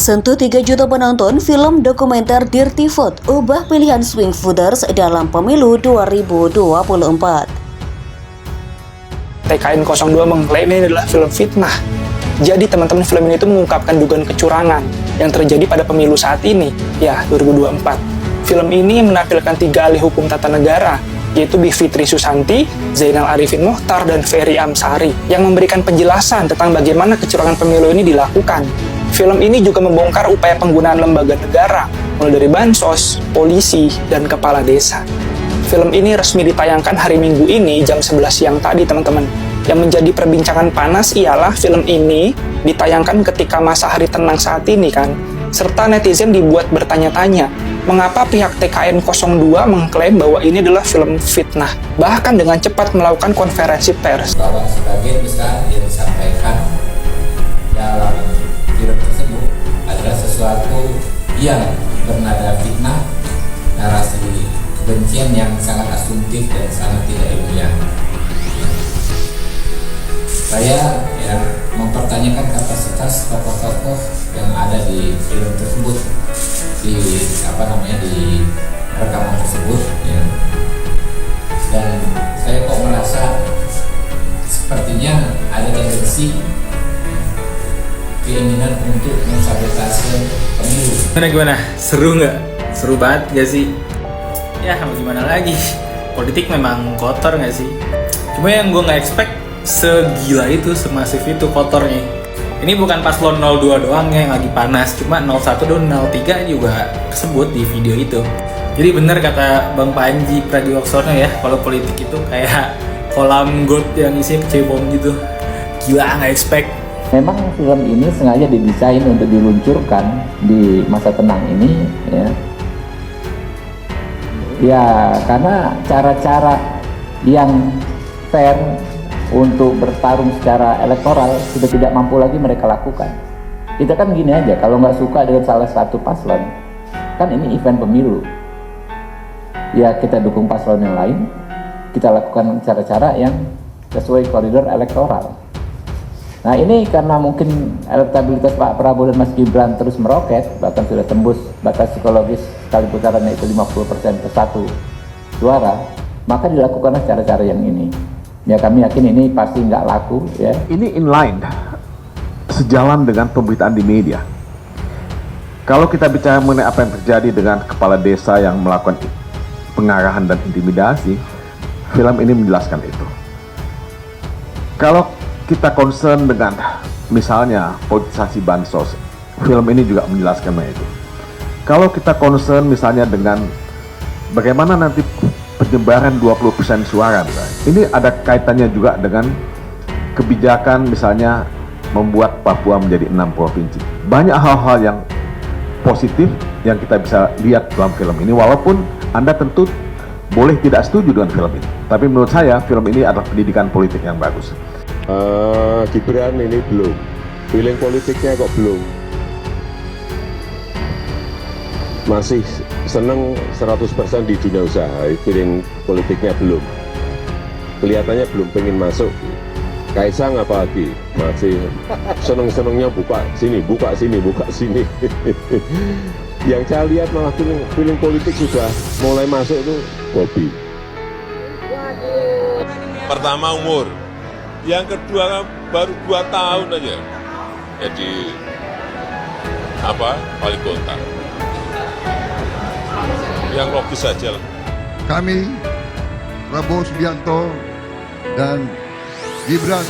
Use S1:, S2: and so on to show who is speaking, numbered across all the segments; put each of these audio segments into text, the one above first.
S1: Sentuh 3 juta penonton, film dokumenter Dirty Vote ubah pilihan swing voters dalam pemilu 2024.
S2: TKN 02 mengklaim ini adalah film fitnah. Jadi teman-teman, film ini itu mengungkapkan dugaan kecurangan yang terjadi pada pemilu saat ini, ya 2024. Film ini menampilkan 3 ahli hukum tata negara, yaitu Bivitri Susanti, Zainal Arifin Mohtar, dan Ferry Amsari, yang memberikan penjelasan tentang bagaimana kecurangan pemilu ini dilakukan. Film ini juga membongkar upaya penggunaan lembaga negara, mulai dari bansos, polisi, dan kepala desa. Film ini resmi ditayangkan hari Minggu ini jam 11 siang tadi, teman-teman. Yang menjadi perbincangan panas ialah film ini ditayangkan ketika masa hari tenang saat ini kan, serta netizen dibuat bertanya-tanya, mengapa pihak TKN 02 mengklaim bahwa ini adalah film fitnah, bahkan dengan cepat melakukan konferensi pers.
S3: Bahwa sebagian besar yang disampaikan dalam film tersebut adalah sesuatu yang bernada fitnah, narasi kebencian yang sangat asumtif dan sangat tidak ilmiah. Saya mempertanyakan kapasitas tokoh-tokoh yang ada di film tersebut, di rekaman tersebut, ya. Dan saya kok merasa sepertinya ada tendensi keinginan untuk mensabotase pemilu.
S4: Gimana? Seru nggak? Seru banget gak sih? Ya mau gimana lagi? Politik memang kotor nggak sih? Cuma yang gue nggak expect segila itu, semasif itu kotornya. Ini bukan paslon 02 doang yang lagi panas, cuma 01 dan 03 juga kesebut di video itu. Jadi benar kata Bang Panji Pragiwaksono ya, kalau politik itu kayak kolam got yang isinya kecebong gitu. Gila, nggak expect.
S5: Memang film ini sengaja didesain untuk diluncurkan di masa tenang ini, ya. Ya, karena cara-cara yang fair untuk bertarung secara elektoral sudah tidak mampu lagi mereka lakukan. Kita kan gini aja, kalau nggak suka dengan salah satu paslon, kan ini event pemilu, ya kita dukung paslon yang lain, kita lakukan cara-cara yang sesuai koridor elektoral. Nah ini karena mungkin elektabilitas Pak Prabowo dan Mas Gibran terus meroket, bahkan sudah tembus batas psikologis sekali putarannya itu 50% ke 1 suara, maka dilakukanlah cara-cara yang ini. Ya kami yakin ini pasti nggak laku ya.
S6: Ini inline, sejalan dengan pemberitaan di media. Kalau kita bicara mengenai apa yang terjadi dengan kepala desa yang melakukan pengarahan dan intimidasi, film ini menjelaskan itu. Kalau kita concern dengan misalnya politisasi bansos, film ini juga menjelaskan itu. Kalau kita concern misalnya dengan bagaimana nanti penyebaran 20% suara misalnya. Ini ada kaitannya juga dengan kebijakan misalnya membuat Papua menjadi 6 provinsi. Banyak hal-hal yang positif yang kita bisa lihat dalam film ini, walaupun Anda tentu boleh tidak setuju dengan film ini. Tapi menurut saya film ini adalah pendidikan politik yang bagus.
S7: Gibran ini belum, feeling politiknya kok belum. Masih seneng 100% di dunia usaha, feeling politiknya belum. Kelihatannya belum pengen masuk. Kaisang apalagi masih seneng-senengnya buka sini, buka sini, buka sini. Yang saya lihat malah feeling politik sudah mulai masuk itu hobi.
S8: Pertama umur, yang kedua baru 2 tahun aja jadi wali kota. Yang logis saja lah.
S9: Kami, Prabowo Subianto dan Gibran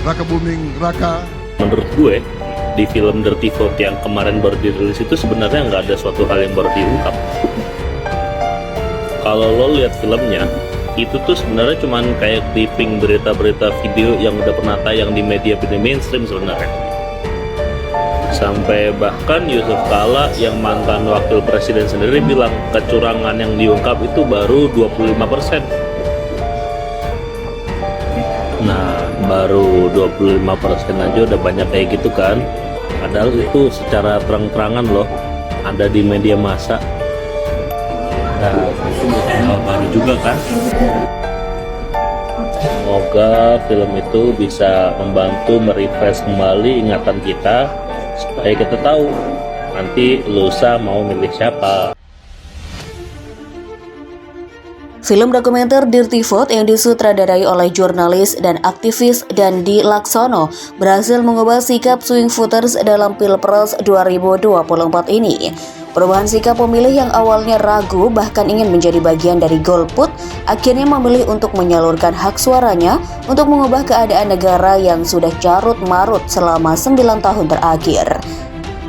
S9: Raka Buming Raka.
S10: Menurut gue, di film Dirty Vote yang kemarin baru dirilis itu sebenarnya nggak ada suatu hal yang baru diungkap. Kalau lo lihat filmnya, itu tuh sebenarnya cuman kayak clipping berita-berita video yang udah pernah tayang di media mainstream sebenarnya. Sampai bahkan Yusuf Kalla yang mantan wakil presiden sendiri bilang kecurangan yang diungkap itu baru 25%. Nah, baru 25% aja udah banyak kayak gitu kan. Padahal itu secara terang-terangan loh ada di media massa. Nah, itu bukan hal baru juga kan. Semoga film itu bisa membantu merefresh kembali ingatan kita supaya kita tahu nanti lusa mau milih siapa.
S1: Film dokumenter Dirty Vote yang disutradarai oleh jurnalis dan aktivis Dandi Laksono berhasil mengubah sikap swing voters dalam Pilpres 2024 ini. Perubahan sikap pemilih yang awalnya ragu bahkan ingin menjadi bagian dari golput akhirnya memilih untuk menyalurkan hak suaranya untuk mengubah keadaan negara yang sudah carut-marut selama 9 tahun terakhir.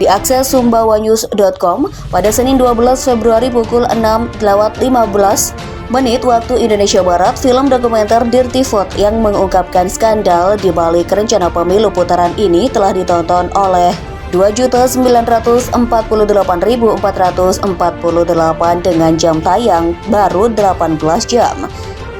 S1: Diakses sumbawanews.com pada Senin 12 Februari pukul 6.15 menit waktu Indonesia Barat, film dokumenter Dirty Vote yang mengungkapkan skandal di balik rencana pemilu putaran ini telah ditonton oleh 2.948.448 dengan jam tayang baru 18 jam.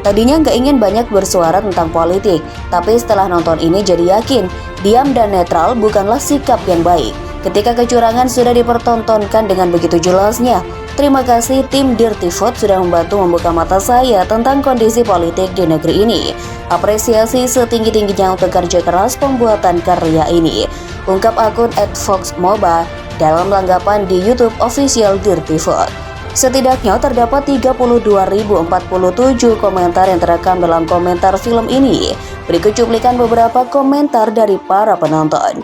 S1: Tadinya nggak ingin banyak bersuara tentang politik, tapi setelah nonton ini jadi yakin, diam dan netral bukanlah sikap yang baik. Ketika kecurangan sudah dipertontonkan dengan begitu jelasnya. Terima kasih tim Dirty Vote sudah membantu membuka mata saya tentang kondisi politik di negeri ini. Apresiasi setinggi-tingginya untuk kerja keras pembuatan karya ini. Ungkap akun @foxmoba dalam tanggapan di YouTube official Dirty Vote. Setidaknya terdapat 32.047 komentar yang terekam dalam komentar film ini. Berikut cuplikan beberapa komentar dari para penonton.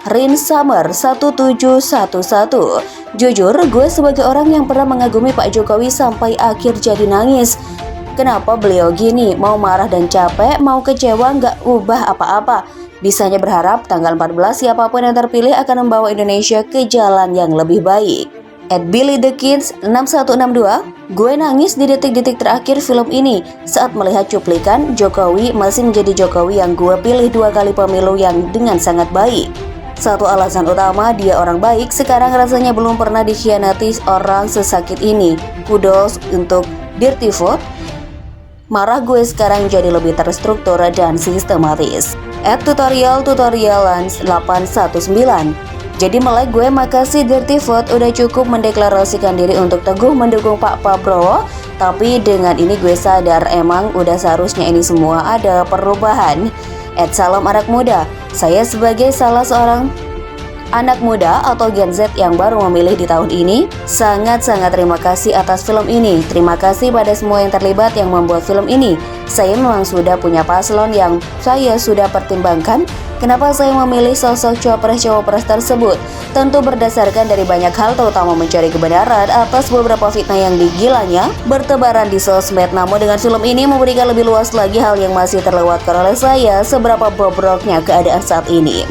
S1: @rinsummer1711. Jujur, gue sebagai orang yang pernah mengagumi Pak Jokowi sampai akhir jadi nangis. Kenapa beliau gini? Mau marah dan capek, mau kecewa nggak ubah apa-apa. Bisanya berharap tanggal 14 siapapun yang terpilih akan membawa Indonesia ke jalan yang lebih baik. @BillyTheKids6162. Gue nangis di detik-detik terakhir film ini saat melihat cuplikan Jokowi masih menjadi Jokowi yang gue pilih 2 kali pemilu yang dengan sangat baik. Satu alasan utama dia orang baik, sekarang rasanya belum pernah dikhianati orang sesakit ini. Kudos untuk Dirty Vote. Marah gue sekarang jadi lebih terstruktur dan sistematis. @tutorial819. Jadi melek gue, makasih Dirty Vote udah cukup mendeklarasikan diri untuk teguh mendukung Pak Prabowo. Tapi dengan ini gue sadar emang udah seharusnya ini semua ada perubahan. Salam anak muda. Saya sebagai salah seorang anak muda atau Gen Z yang baru memilih di tahun ini, sangat-sangat terima kasih atas film ini. Terima kasih pada semua yang terlibat yang membuat film ini. Saya memang sudah punya paslon yang saya sudah pertimbangkan. Kenapa saya memilih sosok cawapres-cawapres tersebut? Tentu berdasarkan dari banyak hal, terutama mencari kebenaran atas beberapa fitnah yang digilanya bertebaran di sosmed. Namun dengan film ini memberikan lebih luas lagi hal yang masih terlewatkan oleh saya, seberapa bobroknya keadaan saat ini.